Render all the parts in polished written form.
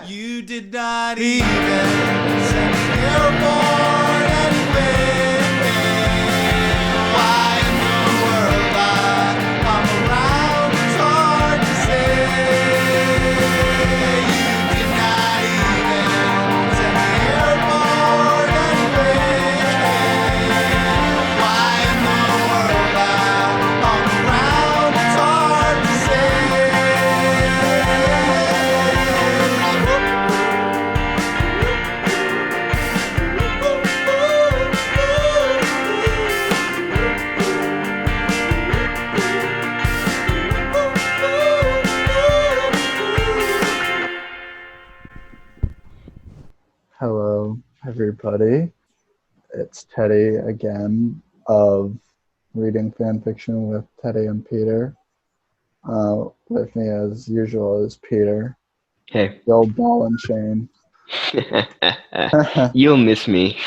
You did not even send me airborne anyway. Why in the world I'm around, it's hard to say. You did not even send me airborne anyway. Why in the world I'm around, it's hard to say. Hello, everybody. It's Teddy again of Reading Fanfiction with Teddy and Peter. With me, as usual, is Peter. Hey. The old ball and chain. You'll miss me.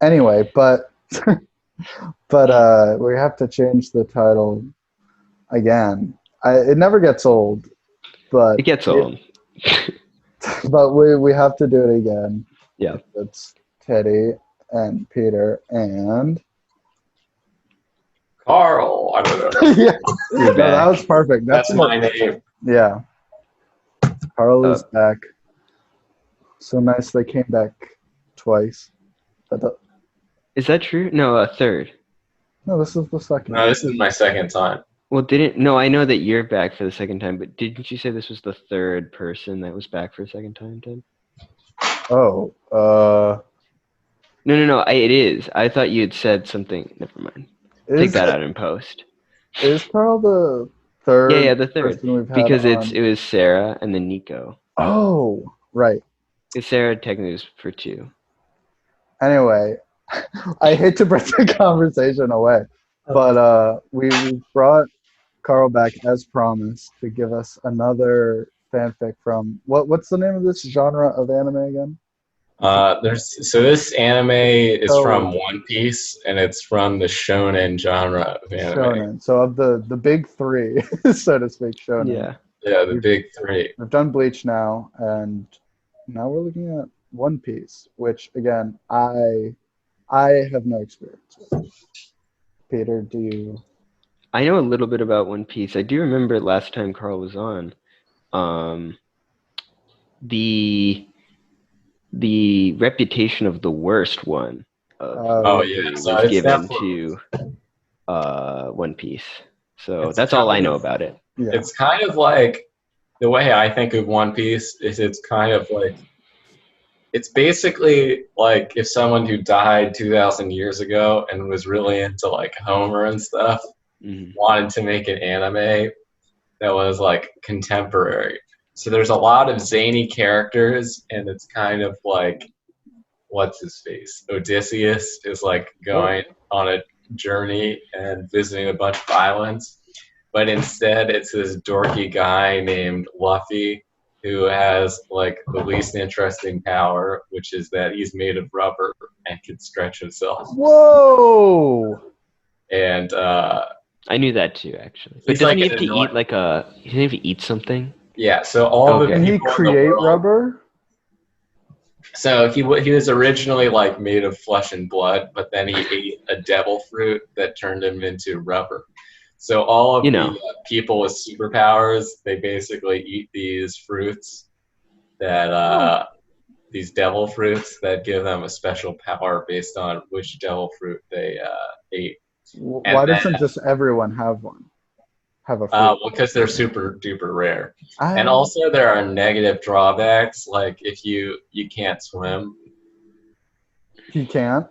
Anyway, but we have to change the title again. It never gets old, but It gets old. But we have to do it again. Yeah. It's Teddy and Peter and Carl. I don't know. yeah, You're back. that was perfect. That's my name. Yeah. Carl is back. So nice they came back twice. Is that true? No, third. No, this is the second. No, this is my second time. Well, I know that you're back for the second time, but didn't you say this was the third person that was back for a second time, Ted? Oh, No, it is. I thought you had said something. Never mind. Take that out in post. Is Carl the third? Yeah, the third. person we've had Because on? it was Sarah and then Nico. Oh, right. Because Sarah technically was for two. Anyway, I hate to bring the conversation away, but we brought Carl back as promised to give us another fanfic from what's the name of this genre of anime again? This anime is Oh. from One Piece, and it's from the shonen genre of anime. Shonen. So of the big three, so to speak, shonen. Yeah. Yeah, the big three. We've done Bleach now, and now we're looking at One Piece, which again I have no experience with. Peter, do you? I know a little bit about One Piece. I do remember last time Carl was on. The reputation of the worst one Oh yeah, so was it's given definitely- to One Piece. So It's that's all I kind know of- about it. Yeah. It's kind of like the way I think of One Piece is it's kind of like it's basically like if someone who died 2,000 years ago and was really into like Homer and stuff Mhm. wanted to make an anime that was like contemporary. So there's a lot of zany characters, and it's kind of like what's his face? Odysseus is like going on a journey and visiting a bunch of islands, but instead it's this dorky guy named Luffy who has like the least interesting power, which is that he's made of rubber and can stretch himself. Whoa! And I knew that too, actually. But He's doesn't like he have to an eat like a? He doesn't have to eat something. yeah, so all Okay. the Can he people in the create world- rubber? So he was originally like made of flesh and blood, but then he ate a devil fruit that turned him into rubber. So all of the people with superpowers, they basically eat these fruits that these devil fruits that give them a special power based on which devil fruit they ate. Why doesn't just everyone have one? Have a fruit? Well, because they're super duper rare. Ah, And also there are negative drawbacks, like if you can't swim. he can't.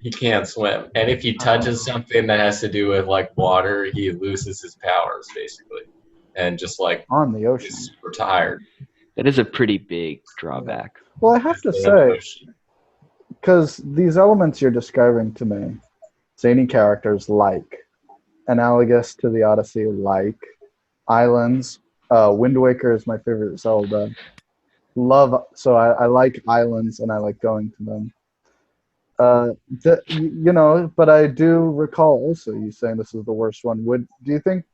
He can't swim. And if he touches something that has to do with like water, he loses his powers basically. And just like On the ocean. is super tired. That is a pretty big drawback. Well, I have to say, because these elements you're describing to me, zany characters like, analogous to the Odyssey like, islands, Wind Waker is my favorite Zelda. So I like islands and I like going to them. But I do recall also you saying this is the worst one. Do you think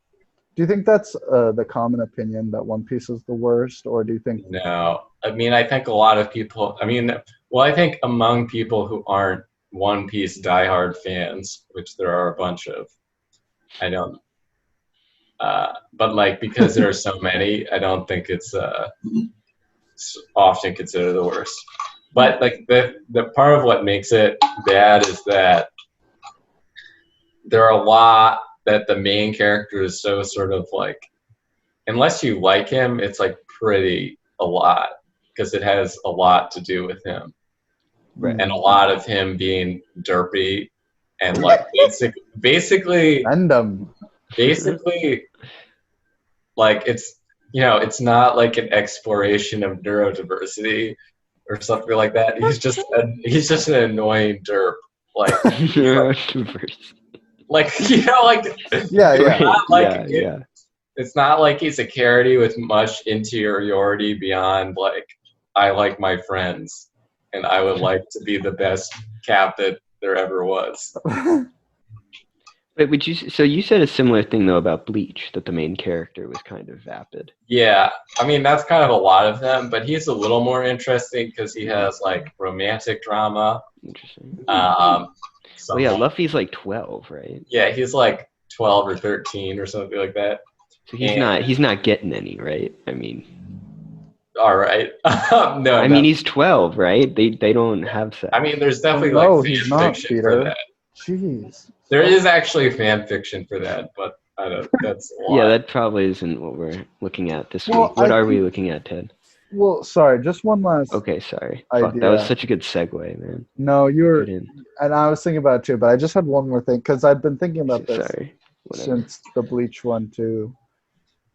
that's the common opinion that One Piece is the worst, or do you think? No, I mean, I think a lot of people. I mean, well, I think among people who aren't One Piece diehard fans, which there are a bunch of, I don't. But like because there are so many, I don't think it's often considered the worst. But like the part of what makes it bad is that there are a lot that the main character is so sort of like, unless you like him, it's like pretty a lot because it has a lot to do with him Right. and a lot of him being derpy and like basically Random. like it's not like an exploration of neurodiversity or something like that. He's just an annoying derp. Like Neurodiverse. like like Yeah, it's yeah. not like Yeah. it's not like he's a character with much interiority beyond like I like my friends and I would like to be the best captain there ever was. Wait, so you said a similar thing though about Bleach, that the main character was kind of vapid. Yeah, I mean that's kind of a lot of them, but he's a little more interesting because he has like romantic drama. Interesting. Well, yeah, Luffy's like 12, right? Yeah, he's like 12 or 13 or something like that. So he's not getting any, right? I mean, all right. No, I mean he's 12, right? They don't have sex. I mean, there's definitely No, like he's fan not, fiction Peter. for that. Jeez. There is actually fan fiction for that, but I don't. That's a lot. Yeah, that probably isn't what we're looking at this Well, week. What I are we think- looking at, Ted? Well, sorry, just one last. Okay, sorry. Fuck, that idea. was such a good segue, man. No, you were, Good in. and I was thinking about it too, but I just had one more thing because I've been thinking about this Sorry. Whatever. since the Bleach one too.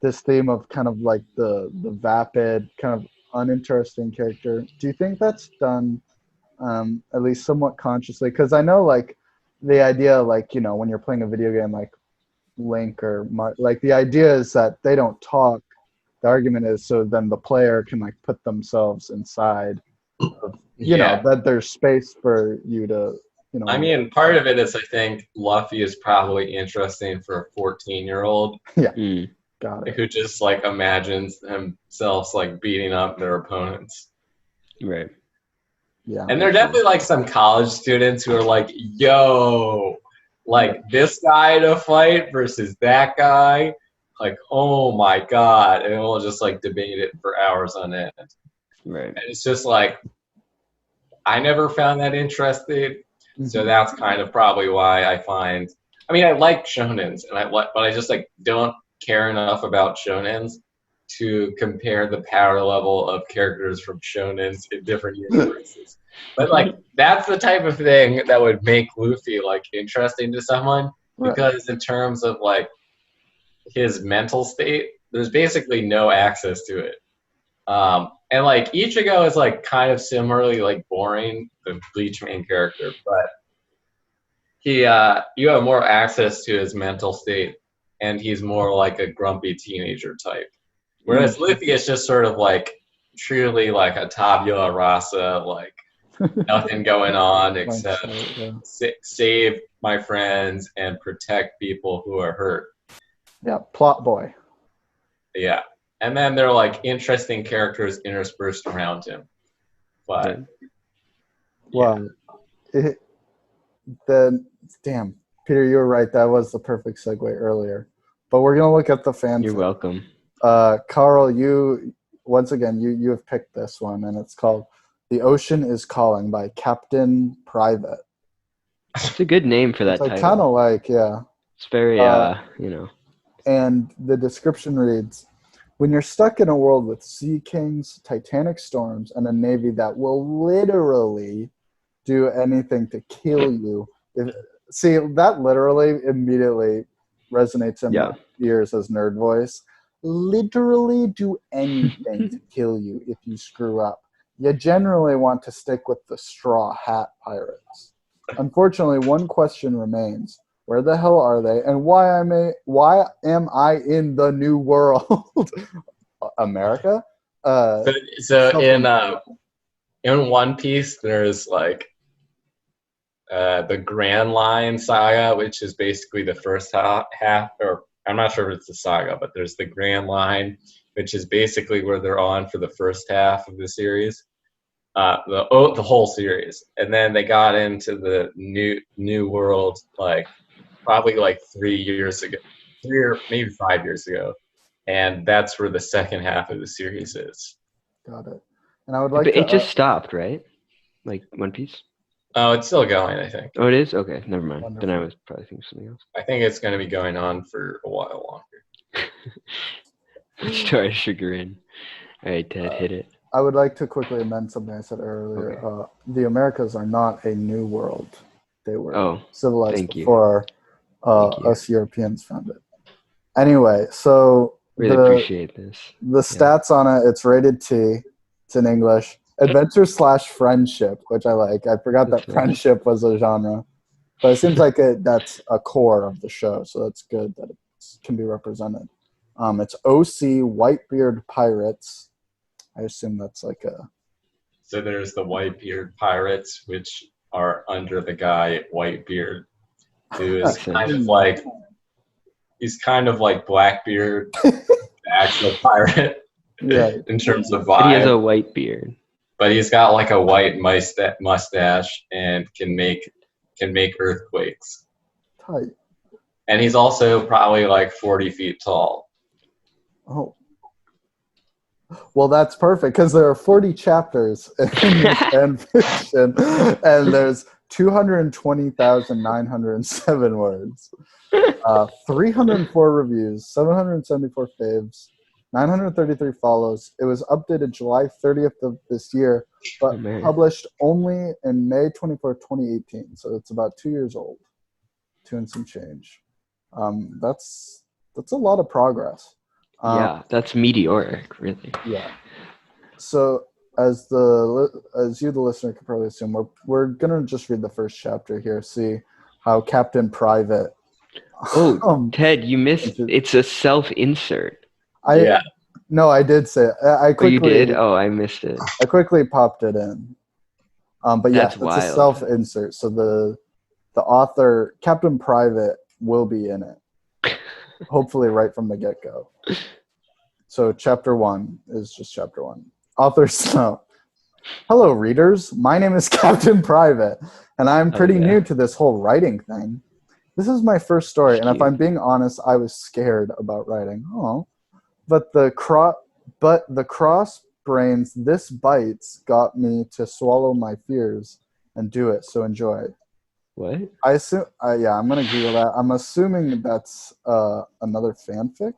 This theme of kind of like the vapid, kind of uninteresting character. Do you think that's done at least somewhat consciously? Because I know like the idea, like when you're playing a video game like Link or like the idea is that they don't talk. The argument is so then the player can like put themselves inside of, that there's space for you to, I mean, part of it is I think Luffy is probably interesting for a 14-year-old got it. who just like imagines themselves like beating up their opponents. Right. Yeah. And there are definitely like some college students who are like, yo, like this guy to fight versus that guy. Like, oh my God. And we'll just like debate it for hours on end. Right. And it's just like, I never found that interesting. So that's kind of probably why I like shonens, but I just like don't care enough about shonens to compare the power level of characters from shonens in different universes. But like that's the type of thing that would make Luffy like interesting to someone, because in terms of like his mental state, there's basically no access to it. And like Ichigo is like kind of similarly like boring, the Bleach main character, but you have more access to his mental state, and he's more like a grumpy teenager type. Whereas Luffy is just sort of like truly like a tabula rasa, like nothing going on except save my friends and protect people who are hurt. Yeah, plot boy. Yeah. And then there are like interesting characters interspersed around him. But well, damn, Peter, you were right. That was the perfect segue earlier. But we're gonna look at the fan. You're welcome. Carl, you once again you have picked this one, and it's called "The Ocean Is Calling" by Captain Private. It's a good name for that title. I kind of like, yeah. It's very, And the description reads, when you're stuck in a world with sea kings, titanic storms, and a navy that will literally do anything to kill you. See, that literally immediately resonates in my ears as nerd voice. Literally do anything to kill you if you screw up. You generally want to stick with the straw hat pirates. Unfortunately, one question remains. Where the hell are they, and why am I in the new world? America? So in One Piece, there's like the Grand Line saga, which is basically the first half, or I'm not sure if it's the saga, but there's the Grand Line, which is basically where they're on for the first half of the series, the whole series, and then they got into the new world probably 3 years ago, 3 or maybe 5 years ago, and that's where the second half of the series is. Got it. And I would like But to. it just stopped, right? Like One Piece? Oh, it's still going, I think. Oh, it is? Okay, never mind. Wonderful. Then I was probably thinking something else. I think it's going to be going on for a while longer. Sorry, sugar in. All right, Ted, hit it. I would like to quickly amend something I said earlier. Okay. The Americas are not a new world. They were civilized thank you. before us Europeans found it. Anyway, so Really appreciate this. The stats on it, it's rated T. It's in English. Adventure/friendship, which I like. I forgot that friendship was a genre. But it seems like that's a core of the show, so that's good that it can be represented. It's OC Whitebeard Pirates. I assume that's like a... So there's the Whitebeard Pirates, which are under the guy Whitebeard, who is he's kind of like Blackbeard, the actual pirate, in terms of vibe. But he has a white beard. But he's got like a white mustache and can make earthquakes. Tight. And he's also probably 40 feet tall. Oh. Well, that's perfect because there are 40 chapters in Fanfiction, and there's 220,907 words, 304 reviews, 774 faves, 933 follows. It was updated July 30th of this year, but published only in May 24th, 2018. So it's about 2 years old. 2 and some change. That's a lot of progress. Yeah, that's meteoric, really. Yeah. So as you, the listener, can probably assume, we're gonna just read the first chapter here. See how Captain Private. Oh, Ted, you missed. It's a self-insert. No, I did say it. I quickly. You did? Oh, I missed it. I quickly popped it in. But yes, it's a self-insert. So the author, Captain Private, will be in it. Hopefully right from the get-go. So chapter 1 is just chapter 1. Author's note. Hello, readers. My name is Captain Private, and I'm pretty new to this whole writing thing. This is my first story, and if I'm being honest, I was scared about writing. Oh. But the cross brains this bites got me to swallow my fears and do it, so enjoy. What? I assume, I'm going to Google that. I'm assuming that's another fanfic.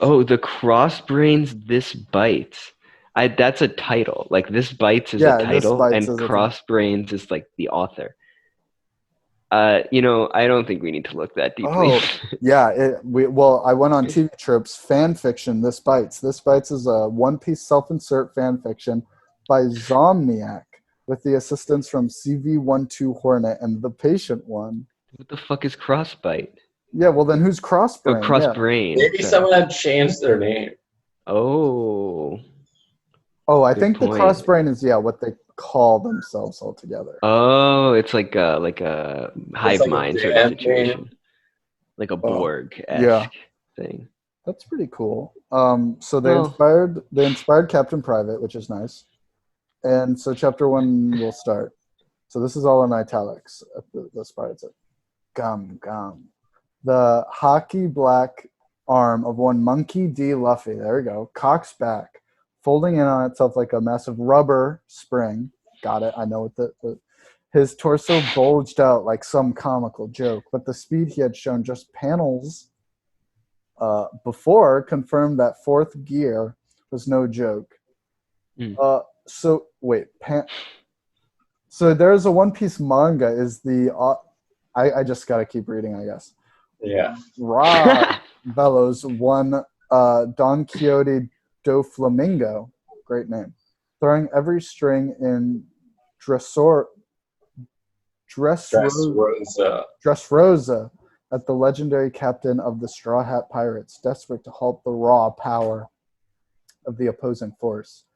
Oh, the Crossbrains This Bites. That's a title. Like, This Bites is a title, and Crossbrains is like the author. I don't think we need to look that deeply. Oh, yeah. I went on TV Tropes, Fanfiction, This Bites. This Bites is a One Piece self-insert fanfiction by Zomniac, with the assistance from CV12 Hornet and The Patient One. What the fuck is Crossbite? Yeah, well then who's Crossbrain? Oh, Crossbrain. Maybe someone had changed their name. Oh. Oh, I think the Crossbrain is what they call themselves altogether. Oh, it's like a hive mind sort of situation. Like a Borg-esque thing. That's pretty cool. So they inspired Captain Private, which is nice. And so chapter 1 will start. So this is all in italics at the start. It's like, gum. The hockey black arm of one Monkey D. Luffy, there we go, cocks back, folding in on itself like a massive rubber spring. Got it, I know what his torso bulged out like some comical joke, but the speed he had shown just panels before confirmed that fourth gear was no joke. So wait, so there's a One Piece manga. Is the I just gotta keep reading, I guess. Yeah. Ra Bellows won Don Quixote do Flamingo, great name, throwing every string in Dressrosa at the legendary captain of the Straw Hat Pirates, desperate to halt the raw power of the opposing force.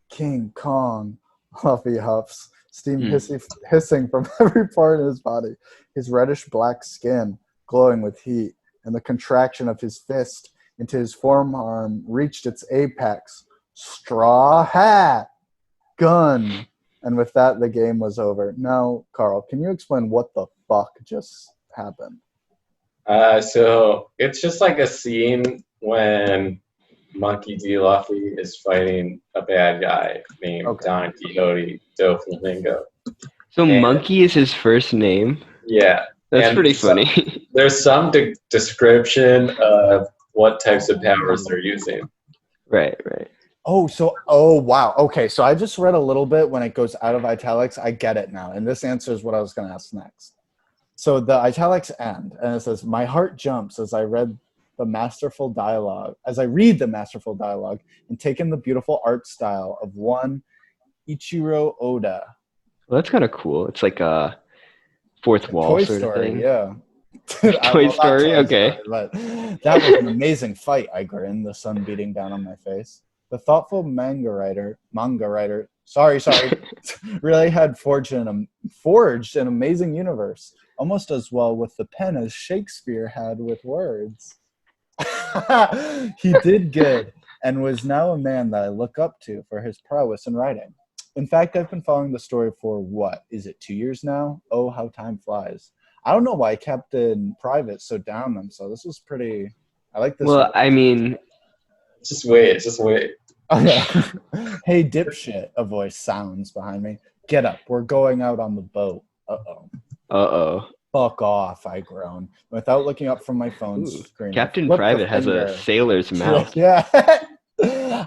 King Kong, Luffy huffs, steam hissing from every part of his body, his reddish black skin glowing with heat, and the contraction of his fist. until his forearm reached its apex. Straw hat, gun. And with that, the game was over. Now, Carl, can you explain what the fuck just happened? So it's just like a scene when Monkey D. Luffy is fighting a bad guy named Don Quixote Doflamingo. So Monkey is his first name? Yeah. That's pretty funny. There's some description of what types of powers they're using. Right. Oh, wow. Okay, so I just read a little bit when it goes out of italics. I get it now. And this answers what I was going to ask next. So the italics end, and it says, my heart jumps as I read the masterful dialogue, and take in the beautiful art style of one Ichiro Oda. Well, that's kind of cool. It's like a fourth wall Toy sort Story, of thing. Yeah. Toy Story? Okay. But that was an amazing fight, I grinned, the sun beating down on my face. The thoughtful manga writer, sorry, really had forged an amazing universe, almost as well with the pen as Shakespeare had with words. He did good, and was now a man that I look up to for his prowess in writing. In fact, I've been following the story for, 2 years now? Oh, how time flies. I don't know why I kept it in private so down them, so this was pretty... I like this. Well, I mean... Just wait. Oh, yeah. Hey, dipshit, a voice sounds behind me. Get up, we're going out on the boat. Uh-oh. Fuck off, I groan, without looking up from my phone screen. Captain Private has a sailor's mouth. Yeah.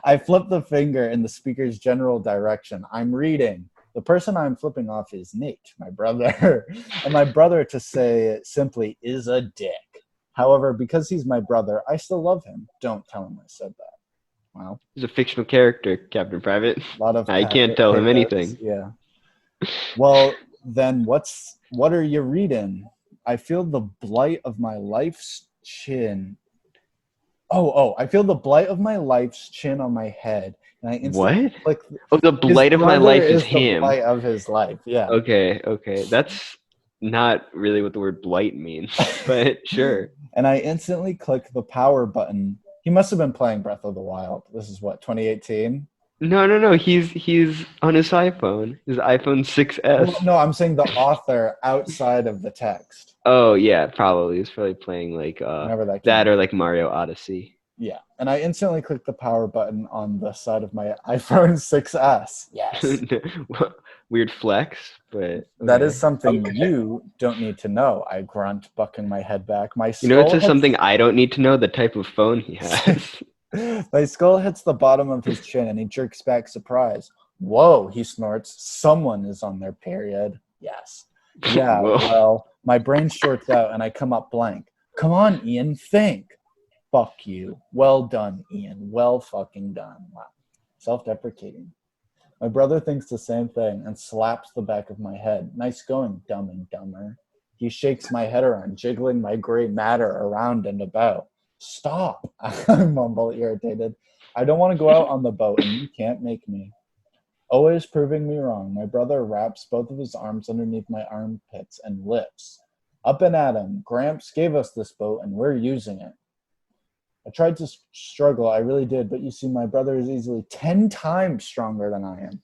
I flip the finger in the speaker's general direction. I'm reading. The person I'm flipping off is Nate, my brother. And my brother, to say it simply, is a dick. However, because he's my brother, I still love him. Don't tell him I said that. Wow. He's a fictional character, Captain Private. I can't tell him anything. Yeah. Well, then what are you reading? I feel the blight of my life's chin. I feel the blight of my life's chin on my head. And I instantly click. The blight of my life is him. The blight of his life, yeah. Okay. That's not really what the word blight means, but sure. And I instantly click the power button. He must have been playing Breath of the Wild. This is 2018? No. He's on his iPhone. His iPhone 6S. Well, no, I'm saying the author outside of the text. Oh yeah, probably. He's probably playing like that or like Mario Odyssey. Yeah. And I instantly clicked the power button on the side of my iPhone 6S. Yes. Weird flex, but okay. That is something you don't need to know. I grunt, bucking my head back. It's just something I don't need to know, the type of phone he has. My skull hits the bottom of his chin and he jerks back surprised. Whoa, he snorts. Someone is on their period. Yes. Yeah, well, my brain shorts out and I come up blank. Come on, Ian, think. Fuck you. Well done, Ian. Well fucking done. Wow. Self-deprecating. My brother thinks the same thing and slaps the back of my head. Nice going, dumb and dumber. He shakes my head around, jiggling my gray matter around and about. Stop, I mumble, irritated. I don't want to go out on the boat, and you can't make me. Always proving me wrong, my brother wraps both of his arms underneath my armpits and lifts. Up and at him. Gramps gave us this boat, and we're using it. I tried to struggle, I really did, but you see, my brother is easily 10 times stronger than I am.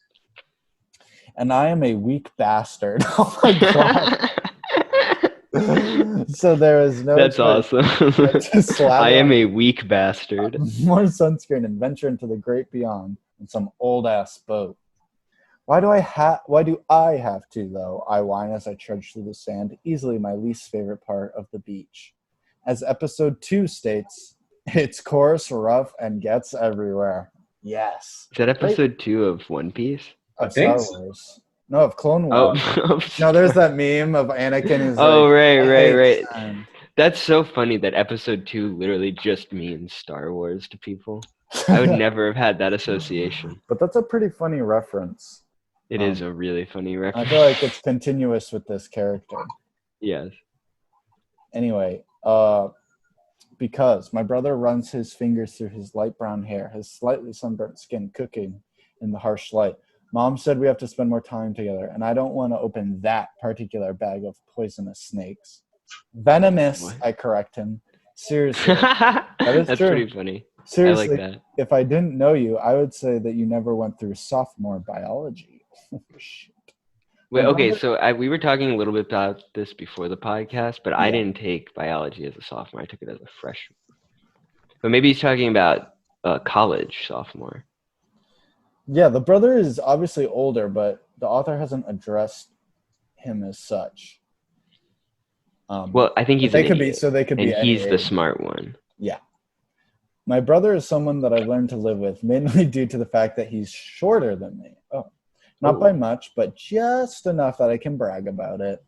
And I am a weak bastard. Oh my god. So there is no... That's awesome. I am a weak bastard. More sunscreen and venture into the great beyond in some old-ass boat. Why do I have to, though? I whine as I trudge through the sand, easily my least favorite part of the beach. As episode 2 states... It's coarse, rough, and gets everywhere. Yes. Is that episode 2 of One Piece? Of Star Wars. No, of Clone Wars. No, there's that meme of Anakin who's right. That's so funny that episode 2 literally just means Star Wars to people. I would never have had that association. But that's a pretty funny reference. It is a really funny reference. I feel like it's continuous with this character. Yes. Anyway, because my brother runs his fingers through his light brown hair, his slightly sunburnt skin cooking in the harsh light. Mom said we have to spend more time together, and I don't want to open that particular bag of poisonous snakes. Venomous, I correct him. Seriously, that is That's true. pretty funny. Seriously, I like that. if I didn't know you, I would say that you never went through sophomore biology. Shit. Wait, okay, so we were talking a little bit about this before the podcast, but I Yeah. didn't take biology as a sophomore. I took it as a freshman. But maybe he's talking about college sophomore. Yeah, the brother is obviously older, but the author hasn't addressed him as such. Well, I think he's they an could idiot, be. So they could and be. he's any the age. smart one. Yeah. My brother is someone that I've learned to live with, mainly due to the fact that he's shorter than me. Not by much, but just enough that I can brag about it.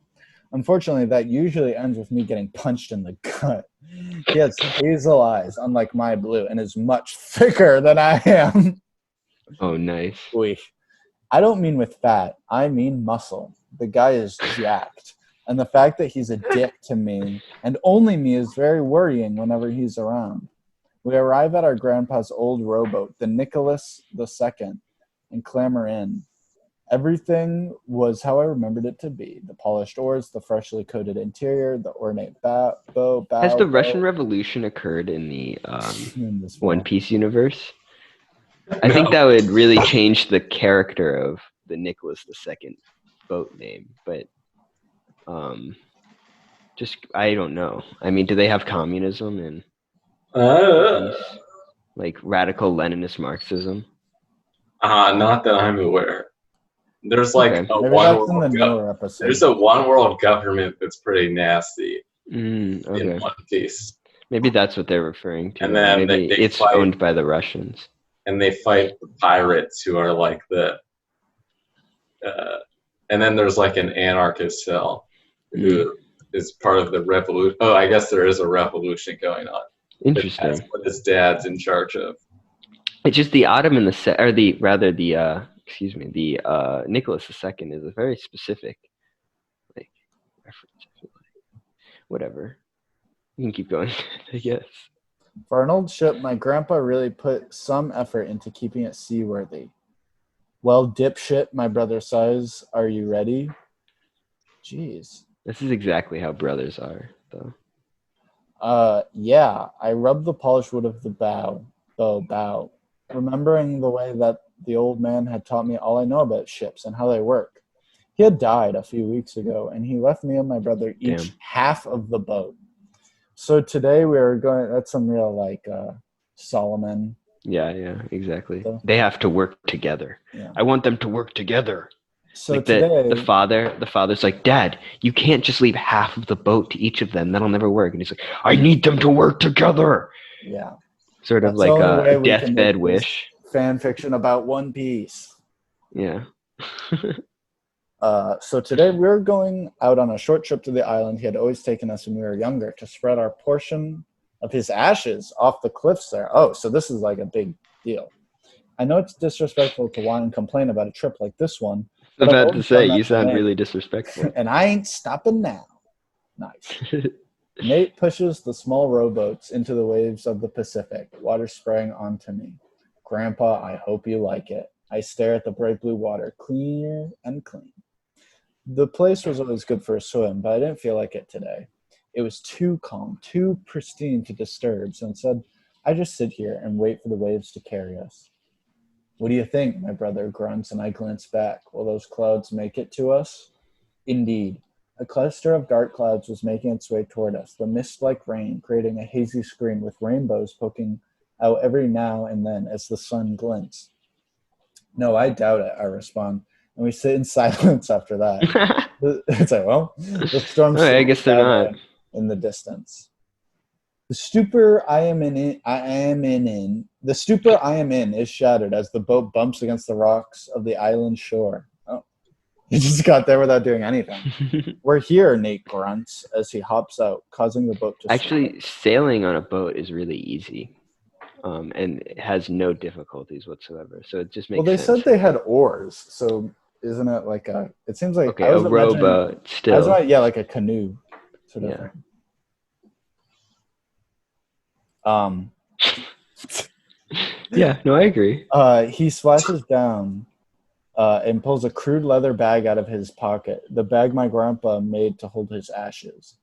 Unfortunately, that usually ends with me getting punched in the gut. He has hazel eyes, unlike my blue, and is much thicker than I am. Oh, nice. Oy. I don't mean with fat. I mean muscle. The guy is jacked. And the fact that he's a dick to me, and only me, is very worrying whenever he's around. We arrive at our grandpa's old rowboat, the Nicholas II, and clamber in. Everything was how I remembered it to be. The polished oars, the freshly coated interior, the ornate bow. Has the Russian Revolution occurred in the One Piece universe? I think that would really change the character of the Nicholas II boat name, but just I don't know. I mean, do they have communism and like radical Leninist Marxism? Not that I'm aware. There's like Okay. a Maybe that's in the newer episode. There's a one world government that's pretty nasty Okay. in One Piece. Maybe that's what they're referring to. And then maybe they it's fight, owned by the Russians. And they fight the pirates who are like the and then there's like an anarchist cell who is part of the revolution. Oh, I guess there is a revolution going on. Interesting. That's what his dad's in charge of. It's just the Ottoman Nicholas II is a very specific like reference. I feel like. Whatever. You can keep going, I guess. For an old ship, my grandpa really put some effort into keeping it seaworthy. Well, dipshit, my brother says, are you ready? Jeez. This is exactly how brothers are, though. Yeah, I rubbed the polished wood of the bow, remembering the way that the old man had taught me all I know about ships and how they work. He had died a few weeks ago, and he left me and my brother each half of the boat. So today we are going, that's some real like Solomon. Yeah, exactly. So, they have to work together. Yeah. I want them to work together. So like today, the father's like, Dad, you can't just leave half of the boat to each of them. That'll never work. And he's like, I need them to work together. Yeah. Sort of like a deathbed wish. Fan fiction about One Piece. Yeah. So today we're going out on a short trip to the island he had always taken us when we were younger to spread our portion of his ashes off the cliffs there. Oh, so this is like a big deal. I know it's disrespectful to whine and complain about a trip like this one. I was about to say, you sound really disrespectful. And I ain't stopping now. Nice. Nate pushes the small rowboats into the waves of the Pacific, water spraying onto me. Grandpa, I hope you like it. I stare at the bright blue water, clear and clean. The place was always good for a swim, but I didn't feel like it today. It was too calm, too pristine to disturb, so instead, I just sit here and wait for the waves to carry us. What do you think? My brother grunts, and I glance back. Will those clouds make it to us? Indeed. A cluster of dark clouds was making its way toward us, the mist like rain, creating a hazy screen with rainbows poking out every now and then as the sun glints. No, I doubt it, I respond. And we sit in silence after that. It's like, well, the storm's I guess they're not in the distance. The stupor I am in is shattered as the boat bumps against the rocks of the island shore. Oh, he just got there without doing anything. We're here, Nate grunts as he hops out, causing the boat to Actually, sailing on a boat is really easy. And it has no difficulties whatsoever. So it just makes sense. Well, they said they had oars, so isn't it like a... It seems like... Okay, a rowboat still. Like a canoe sort of thing. Yeah, no, I agree. He splashes down and pulls a crude leather bag out of his pocket, the bag my grandpa made to hold his ashes.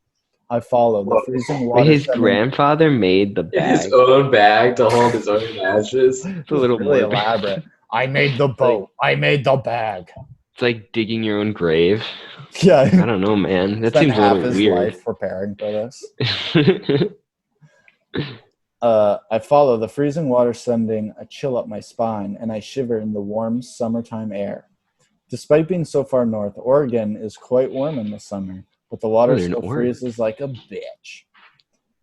I follow the freezing water. Wait, his grandfather made the bag. His own bag to hold his own ashes. It's a little really morbid. elaborate. I made the boat. I made the bag. It's like digging your own grave. Yeah. I don't know, man. That Spent seems a half little his weird. life preparing for this. I follow the freezing water, sending a chill up my spine, and I shiver in the warm summertime air. Despite being so far north, Oregon is quite warm in the summer, but the water You're in still Oregon. freezes like a bitch.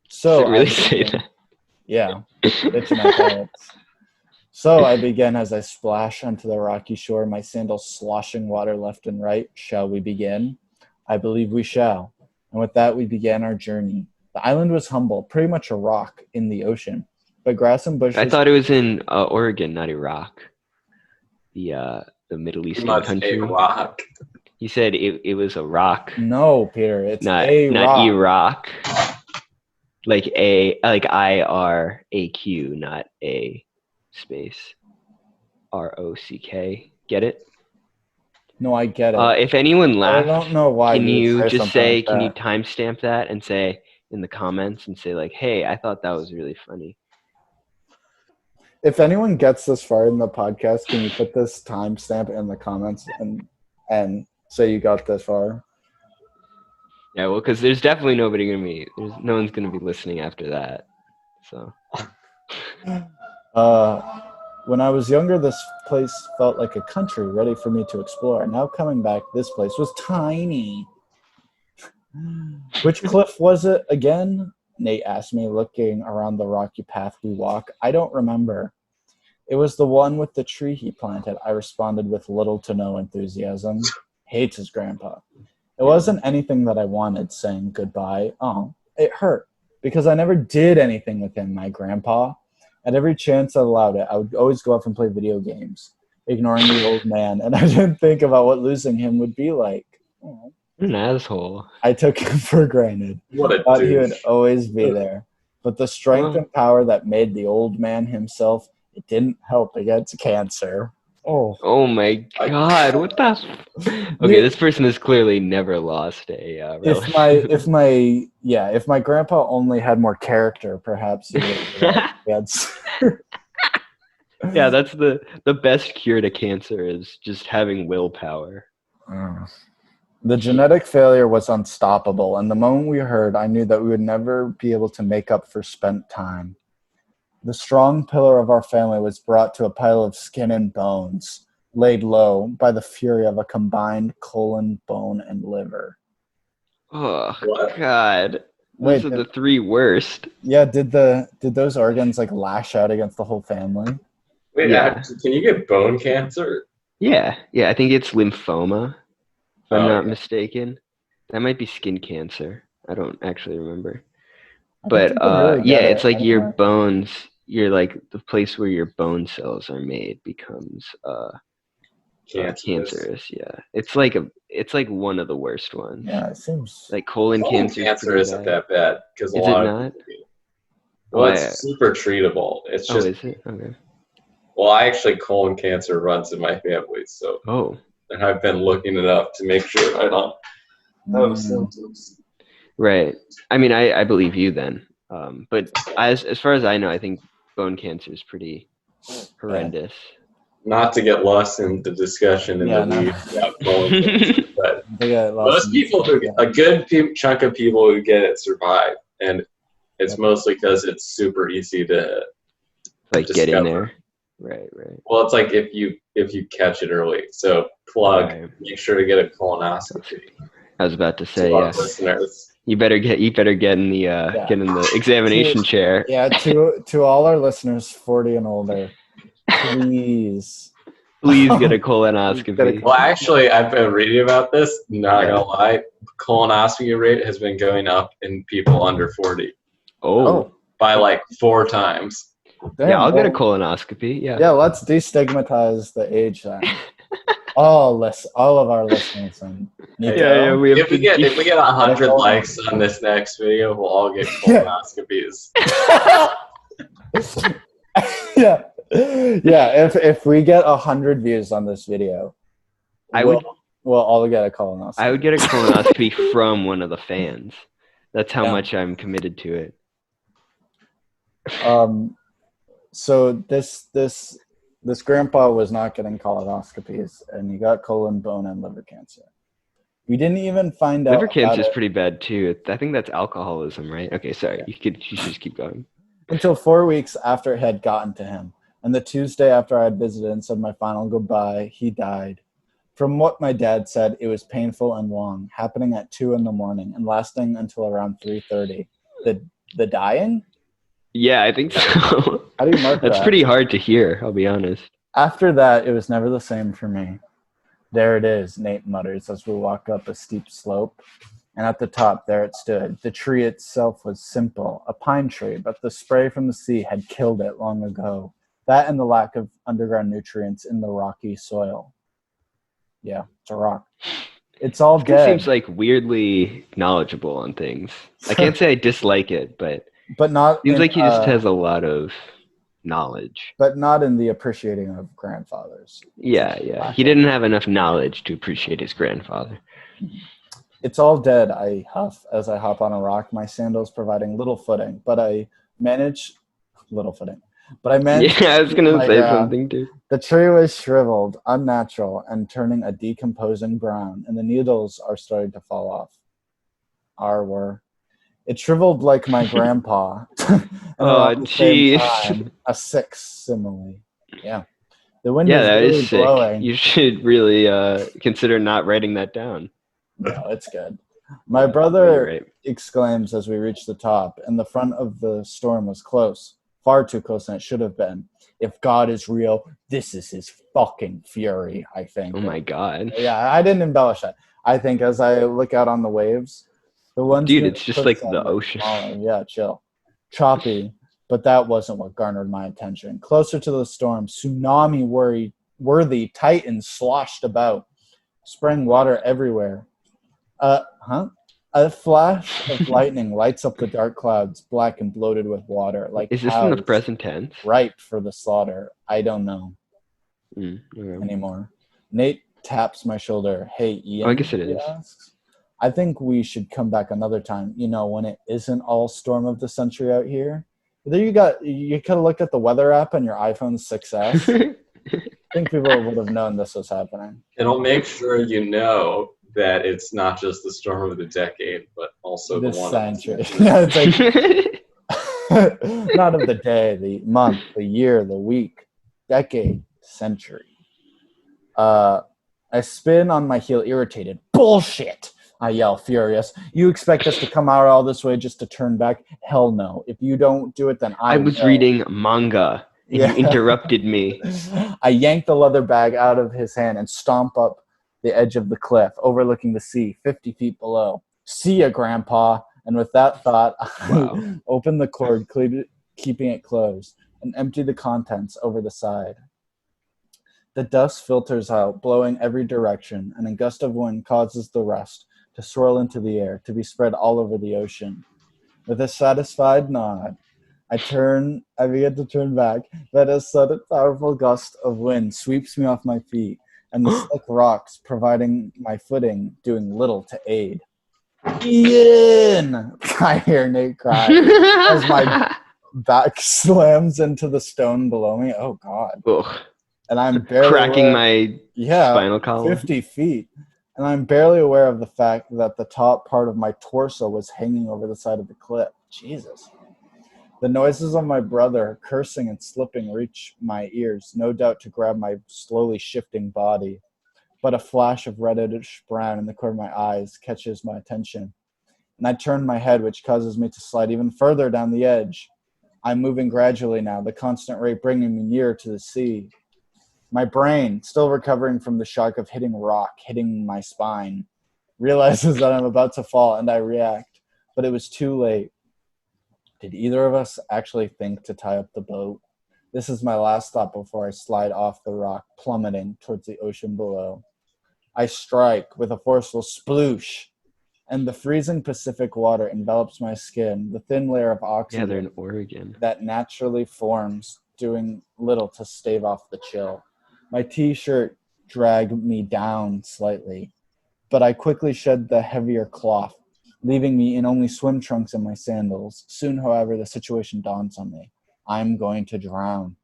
Does So it really I say begin- that? Yeah, bitch in athletics. So I begin as I splash onto the rocky shore, my sandals sloshing water left and right. Shall we begin? I believe we shall. And with that, we began our journey. The island was humble, pretty much a rock in the ocean, but grass and bushes. I thought it was in Oregon, not Iraq. The Middle Eastern Much country. a rock. He said it was a rock, No, Peter, it's not a rock. Iraq. Like IRAQ, not a space ROCK. Get it? No, I get it. If anyone I laughed, don't know why. can you you would just something say, like can you that. timestamp that and say in the comments and say like, hey, I thought that was really funny. If anyone gets this far in the podcast, can you put this timestamp in the comments and say you got this far? Yeah, well, because there's definitely no one's gonna be listening after that. So When I was younger, this place felt like a country ready for me to explore. Now coming back, this place was tiny. Which cliff was it again? Nate asked me, looking around the rocky path we walk. I don't remember. It was the one with the tree he planted. I responded with little to no enthusiasm. Hates his grandpa. It wasn't anything that I wanted, saying goodbye. Oh, it hurt, because I never did anything with him, my grandpa. At every chance I allowed it, I would always go off and play video games, ignoring the old man, and I didn't think about what losing him would be like. Oh. what an asshole. I took him for granted. What a Thought he douche. would always be there. But the strength and power that made the old man himself, it didn't help against cancer. Oh my God! What the? Okay, this person has clearly never lost a relative. If my grandpa only had more character, perhaps he would have cancer. Yeah, that's the best cure to cancer is just having willpower. The genetic failure was unstoppable, and the moment we heard, I knew that we would never be able to make up for spent time. The strong pillar of our family was brought to a pile of skin and bones, laid low by the fury of a combined colon, bone, and liver. Oh What? God! Wait, Those are the three worst. Yeah, did those organs like lash out against the whole family? Wait, Yeah. can you get bone cancer? Yeah. I think it's lymphoma, if I'm Oh, not yeah. mistaken. That might be skin cancer. I don't actually remember. I But think you can really get it's it. like I your don't know. bones. You're like the place where your bone cells are made becomes cancerous. Yeah, it's like one of the worst ones. Yeah, it seems. Like colon Colon cancer. cancer isn't that bad because a Is lot it of not? well, Why? it's super treatable. It's Oh, just is it? Okay. well, I actually colon cancer runs in my family, so Oh, and I've been looking it up to make sure I don't have symptoms. right. I mean, I believe you then. But as far as I know, I think bone cancer is pretty horrendous. Not to get lost in the discussion in Yeah, the no. weeds about colon cancer, but I think I lost most some- people a good chunk of people who get it survive, and it's mostly because it's super easy to Like get in discover. there. Right. Well, it's like if you catch it early. So plug, Right. make sure to get a colonoscopy. I was about to say, To our yes. listeners. You better get in the get in the examination chair. Yeah, to all our listeners 40 and older, please. Please get a colonoscopy. Well, actually, I've been reading about this. Not gonna lie, colonoscopy rate has been going up in people under 40 Oh. by like 4 times. Damn, Yeah, I'll get a well, colonoscopy. Yeah. Yeah, let's destigmatize the age then. all of our listeners and Yeah, we have If we get 100 Medical- likes on this next video, we'll all get colonoscopies. yeah. If we get 100 views on this video, I would we'll all get a colonoscopy. get a colonoscopy from one of the fans. That's how Yeah. much I'm committed to it. So this grandpa was not getting colonoscopies, and he got colon, bone, and liver cancer. We didn't even find out Liver about cancer is it pretty bad too. I think that's alcoholism, right? Okay, sorry. You should just keep going. until 4 weeks after it had gotten to him. And the Tuesday after I had visited and said my final goodbye, he died. From what my dad said, it was painful and long, happening at 2 a.m. and lasting until around 3:30. The dying? Yeah, I think so. How do you mark That's that? pretty hard to hear, I'll be honest. After that, it was never the same for me. There it is, Nate mutters as we walk up a steep slope. And at the top, there it stood. The tree itself was simple, a pine tree, but the spray from the sea had killed it long ago. That and the lack of underground nutrients in the rocky soil. Yeah, it's a rock. It's all This guy dead. seems like weirdly knowledgeable on things. I can't say I dislike it, but not seems in, like he just has a lot of knowledge. but not in the appreciating of grandfathers. Yeah. He didn't have enough knowledge to appreciate his grandfather. It's all dead, I huff as I hop on a rock, my sandals providing little footing, but I manage little footing. But I managed Yeah, I was gonna my say ground. something too. The tree was shriveled, unnatural, and turning a decomposing brown, and the needles are starting to fall off. It shriveled like my grandpa. And around the same time, a sick simile. Yeah. The wind was that really is sick. blowing. You should really consider not writing that down. No, it's good. My brother you're right. exclaims as we reach the top, and the front of the storm was close. Far too close than it should have been. If God is real, this is his fucking fury, I think. Oh my God. Yeah, I didn't embellish that. I think as I look out on the waves, the ones Dude, it's just like the ocean. Smaller. Yeah, chill. Choppy, but that wasn't what garnered my attention. Closer to the storm, tsunami-worthy titans sloshed about, spraying water everywhere. A flash of lightning lights up the dark clouds, black and bloated with water, like is this in the present tense? Ripe for the slaughter. I don't know anymore. Nate taps my shoulder. Hey, Ian. I guess it is. Asks, I think we should come back another time. When it isn't all storm of the century out here. You could have looked at the weather app on your iPhone 6S. I think people would have known this was happening. It'll make sure you know that it's not just the storm of the decade, but also the one century. Yeah, it's like not of the day, the month, the year, the week, decade, century. I spin on my heel, irritated. Bullshit! I yell, furious. You expect us to come out all this way just to turn back? Hell no. If you don't do it, then I was reading manga, and you interrupted me. I yank the leather bag out of his hand and stomp up the edge of the cliff, overlooking the sea 50 feet below. See ya, Grandpa. And with that thought, I open the cord, keeping it closed, and empty the contents over the side. The dust filters out, blowing every direction, and a gust of wind causes the rest to swirl into the air, to be spread all over the ocean. With a satisfied nod, I begin to turn back, but a sudden powerful gust of wind sweeps me off my feet, and the slick rocks providing my footing doing little to aid. Ian! I hear Nate cry as my back slams into the stone below me. Oh, God. Ugh. And I'm barely cracking my spinal column. 50 feet. And I'm barely aware of the fact that the top part of my torso was hanging over the side of the cliff. Jesus. The noises of my brother cursing and slipping reach my ears, no doubt to grab my slowly shifting body. But a flash of reddish brown in the corner of my eyes catches my attention. And I turn my head, which causes me to slide even further down the edge. I'm moving gradually now, the constant rate bringing me nearer to the sea. My brain, still recovering from the shock of hitting rock, hitting my spine, realizes that I'm about to fall, and I react. But it was too late. Did either of us actually think to tie up the boat? This is my last thought before I slide off the rock, plummeting towards the ocean below. I strike with a forceful sploosh, and the freezing Pacific water envelops my skin, the thin layer of oxygen they're in Oregon. that naturally forms, doing little to stave off the chill. My t-shirt dragged me down slightly, but I quickly shed the heavier cloth leaving me in only swim trunks and my sandals. Soon, however, the situation dawns on me. I'm going to drown.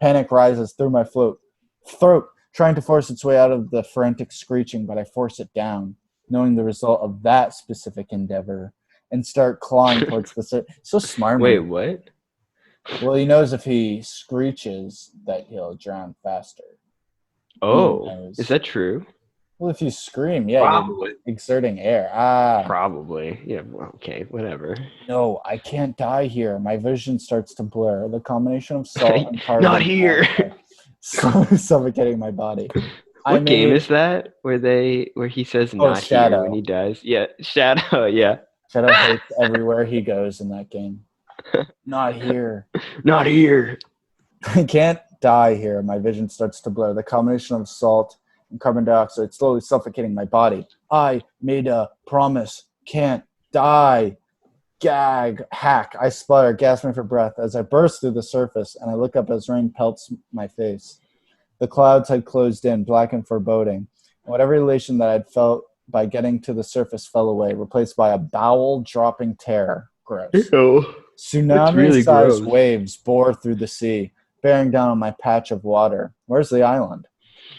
Panic rises through my throat, trying to force its way out of the frantic screeching, but I force it down, knowing the result of that specific endeavor, and start clawing towards the surface. So smart. Wait, what? Well, he knows if he screeches that he'll drown faster. Oh, is that true? Well, if you scream, Probably. you're exerting air. Probably. Yeah, okay, whatever. No, I can't die here. My vision starts to blur. The combination of salt and carbon. Not here. Suffocating my body. What game is that where he says not Shadow. here when he dies? Yeah, Shadow, yeah. Shadow hates everywhere he goes in that game. Not here. Not here. I can't die here. My vision starts to blur. The combination of salt and carbon dioxide slowly suffocating my body. I made a promise. Can't die. Gag. Hack. I sputter, gasping for breath as I burst through the surface and I look up as rain pelts my face. The clouds had closed in, black and foreboding. Whatever elation that I'd felt by getting to the surface fell away, replaced by a bowel-dropping terror. Gross. Ew. Tsunami-sized waves bore through the sea, bearing down on my patch of water. Where's the island?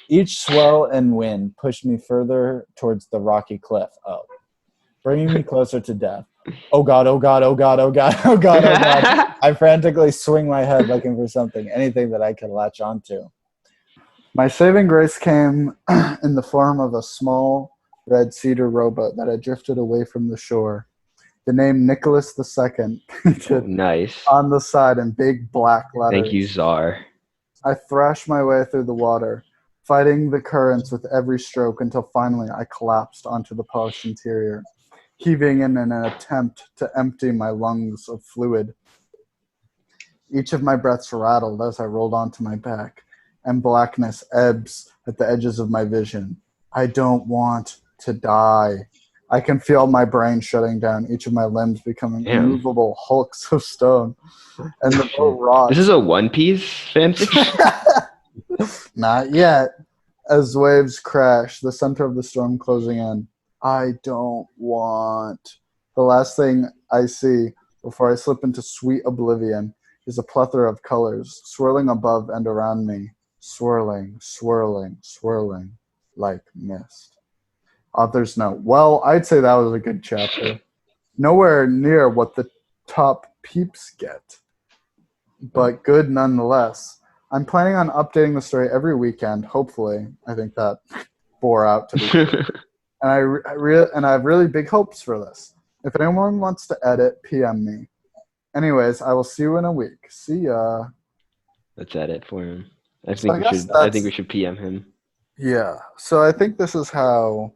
Each swell and wind pushed me further towards the rocky cliff. Bringing me closer to death. Oh God, oh God, oh God, oh God, oh God, oh God. I frantically swing my head looking for something, anything that I could latch onto. My saving grace came in the form of a small red cedar rowboat that had drifted away from the shore. The name Nicholas II painted nice on the side in big black letters. Thank you, Czar. I thrashed my way through the water, fighting the currents with every stroke until finally I collapsed onto the polished interior, heaving in an attempt to empty my lungs of fluid. Each of my breaths rattled as I rolled onto my back, and blackness ebbs at the edges of my vision. I don't want to die. I can feel my brain shutting down, each of my limbs becoming immovable hulks of stone. And the boat rocks. This is a One Piece fanfiction? Not yet. As waves crash, the center of the storm closing in. I don't want. The last thing I see before I slip into sweet oblivion is a plethora of colors swirling above and around me. Swirling, swirling, swirling like mist. Author's note. Well, I'd say that was a good chapter. Nowhere near what the top peeps get, but good nonetheless. I'm planning on updating the story every weekend, hopefully. I think that bore out to be and I have really big hopes for this. If anyone wants to edit, PM me. Anyways, I will see you in a week. See ya. Let's edit for him. I think we should PM him. Yeah. So I think this is how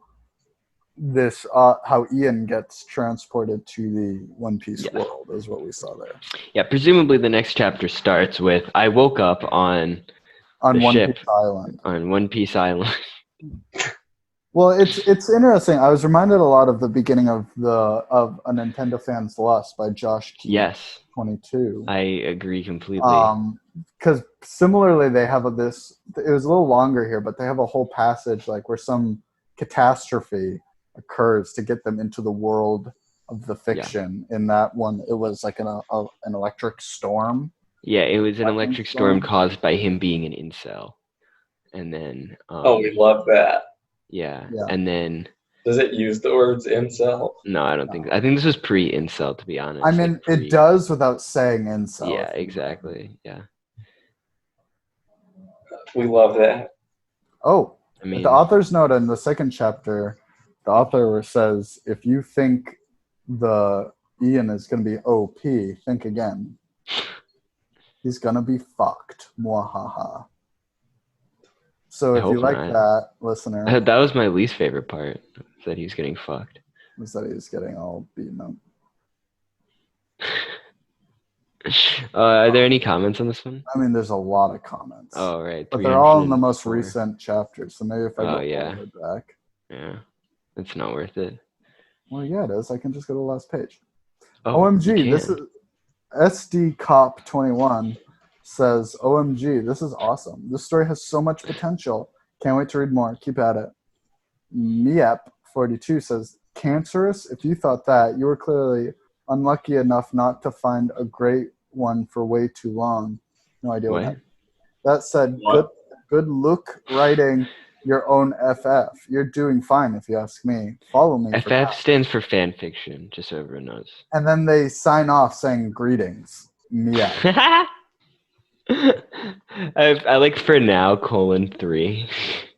how Ian gets transported to the One Piece world is what we saw there. Yeah, presumably the next chapter starts with I woke up on One Piece Island. On One Piece Island. Well, it's interesting. I was reminded a lot of the beginning of a Nintendo Fan's Lust by Josh Key. Yes. 22. I agree completely. Because similarly, they have this. It was a little longer here, but they have a whole passage like where some catastrophe occurs to get them into the world of the fiction. Yeah. In that one, it was like an electric storm. Yeah, it was an electric storm caused by him being an incel, and then. We love that. Yeah, and then. Does it use the words incel? No, I don't think. I think this was pre-incel, to be honest. I mean, it does without saying incel. Yeah, exactly. Yeah. We love that. Oh, I mean, the author's note in the second chapter, the author says, if you think the Ian is going to be OP, think again. He's going to be fucked. Mwahaha. So if you like that, listener. That was my least favorite part, that he's getting fucked. Was that he's getting all beaten up. Are there any comments on this one? I mean, there's a lot of comments. Oh, right. But they're all in the most recent chapters, so maybe if I go back. Yeah, it's not worth it. Well, yeah, it is. I can just go to the last page. Oh, OMG, this is SD Cop 21 says, OMG, this is awesome. This story has so much potential. Can't wait to read more. Keep at it. Miep 42 says, cancerous. If you thought that, you were clearly unlucky enough not to find a great one for way too long. No idea what What? happened. That said, What? good look writing your own FF. You're doing fine, if you ask me. Follow me. For FF that. stands for fanfiction, just so everyone knows. And then they sign off saying greetings. Yeah. I like for now :3.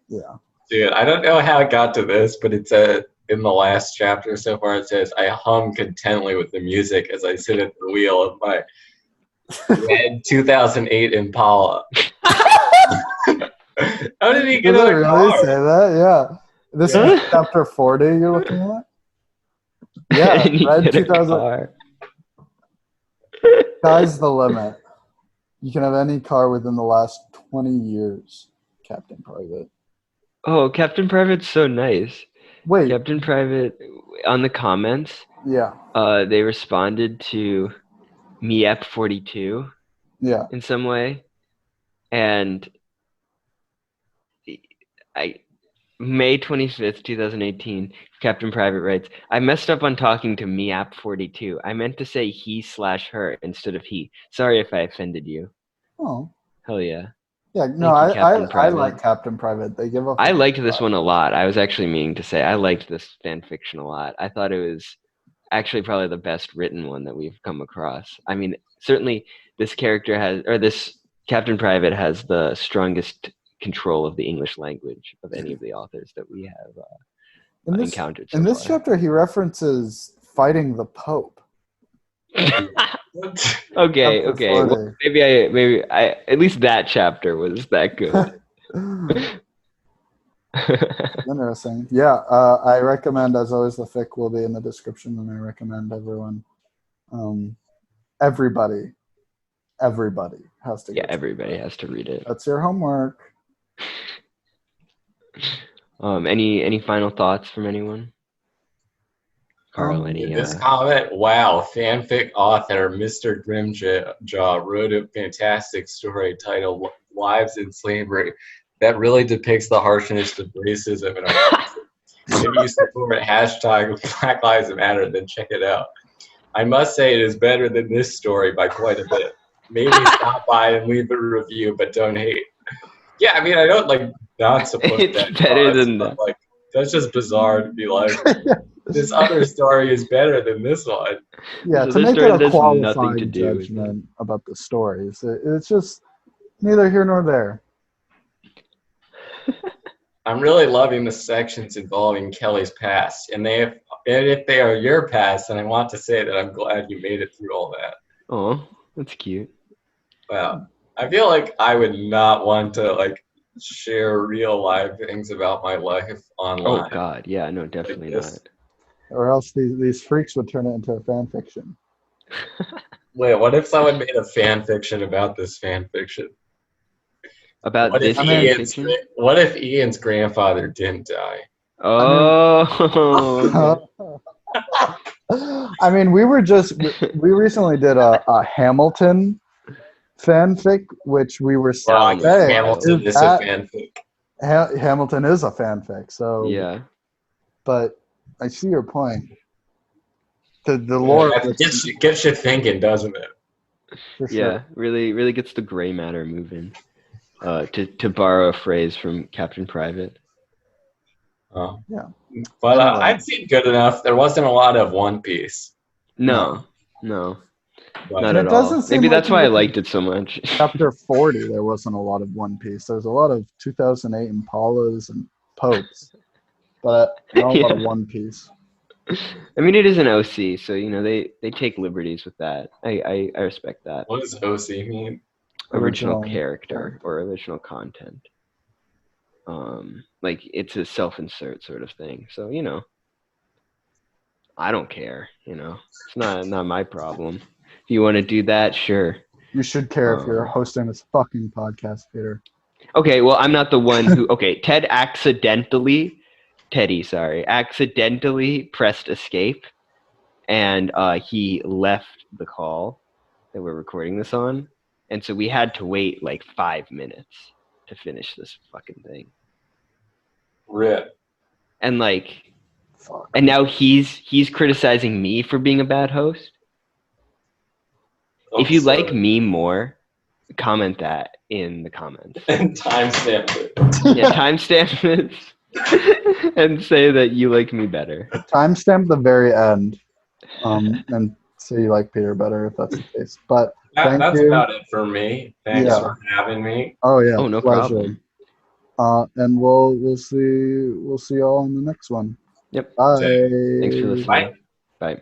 Yeah. Dude, I don't know how it got to this, but it's in the last chapter so far. It says, "I hum contently with the music as I sit at the wheel of my red 2008 Impala." How did he get Did a they really car? say that? Yeah. This Yeah. is chapter 40 you're looking at? Yeah, And you red get a 2000. car. Sky's the limit. You can have any car within the last 20 years, Captain Private. Oh, Captain Private's so nice. Wait, Captain Private, on the comments, yeah, they responded to me Ep42 yeah. in some way, and May 25th, 2018, Captain Private writes, "I messed up on talking to me Ep42. I meant to say he/her instead of he. Sorry if I offended you." Oh, Hell yeah. yeah. No, Thank you, Captain I Private. like Captain Private. They give off. I liked this one a lot. I was actually meaning to say I liked this fan fiction a lot. I thought it was actually probably the best written one that we've come across. I mean, certainly this Captain Private has the strongest control of the English language of any of the authors that we have encountered so in this far. chapter, he references fighting the Pope. Okay. Chapter Well, 40. maybe I at least that chapter was that good. Interesting. Yeah, I recommend, as always, the fic will be in the description, and I recommend everyone, everybody has to. Yeah, everybody has to read it. That's your homework. Any final thoughts from anyone? Carl, any? This comment, wow, fanfic author Mr. Grimjaw wrote a fantastic story titled "Lives in Slavery" that really depicts the harshness of racism in our country. If you support hashtag Black Lives Matter, then check it out. I must say it is better than this story by quite a bit. Maybe stop by and leave a review, but don't hate. Yeah, I mean, I don't not support It's that. better than that. That's just bizarre to be like, this other story is better than this one. Yeah, So to this make story it a has nothing to qualified do with judgment about the stories, it's just neither here nor there. I'm really loving the sections involving Kelly's past, and if they are your past, then I want to say that I'm glad you made it through all that. Oh, that's cute. Wow, I feel like I would not want to share real life things about my life online. Oh God, yeah, no, definitely not. Or else these freaks would turn it into a fan fiction. Wait, what if someone made a fan fiction about this fan fiction? About this fan fiction? What if Ian's grandfather didn't die? Oh. I mean, we recently did a Hamilton fanfic, which we were saying Hamilton is a fanfic. Hamilton is a fanfic, so yeah. But I see your point. The lore gets you thinking, doesn't it? For sure. Yeah, really gets the gray matter moving. To borrow a phrase from Captain Private. Oh yeah, but I've seen good enough. There wasn't a lot of One Piece. No, not at all. Doesn't Maybe like that's why I liked it so much. Chapter 40, there wasn't a lot of One Piece. There's a lot of 2008 Impalas and Popes, but not a lot of One Piece. I mean, it is an OC, so they take liberties with that. I respect that. What does OC mean? Original character or original content. It's a self-insert sort of thing. So I don't care. It's not my problem. If you want to do that, sure. You should care if you're hosting this fucking podcast, Peter. Okay, well, I'm not the one who. Okay, Teddy accidentally pressed escape, and he left the call that we're recording this on, and so we had to wait 5 minutes to finish this fucking thing. Rip. And Fuck. And now he's criticizing me for being a bad host. If you like me more, comment that in the comments. And timestamp it. Yeah, timestamp it and say that you like me better. Timestamp the very end. And say you like Peter better if that's the case. But That's about it for me. Thanks for having me. Oh yeah. Oh, no pleasure. problem. And we'll see y'all in the next one. Yep. Bye. Thanks for listening. Bye. Bye.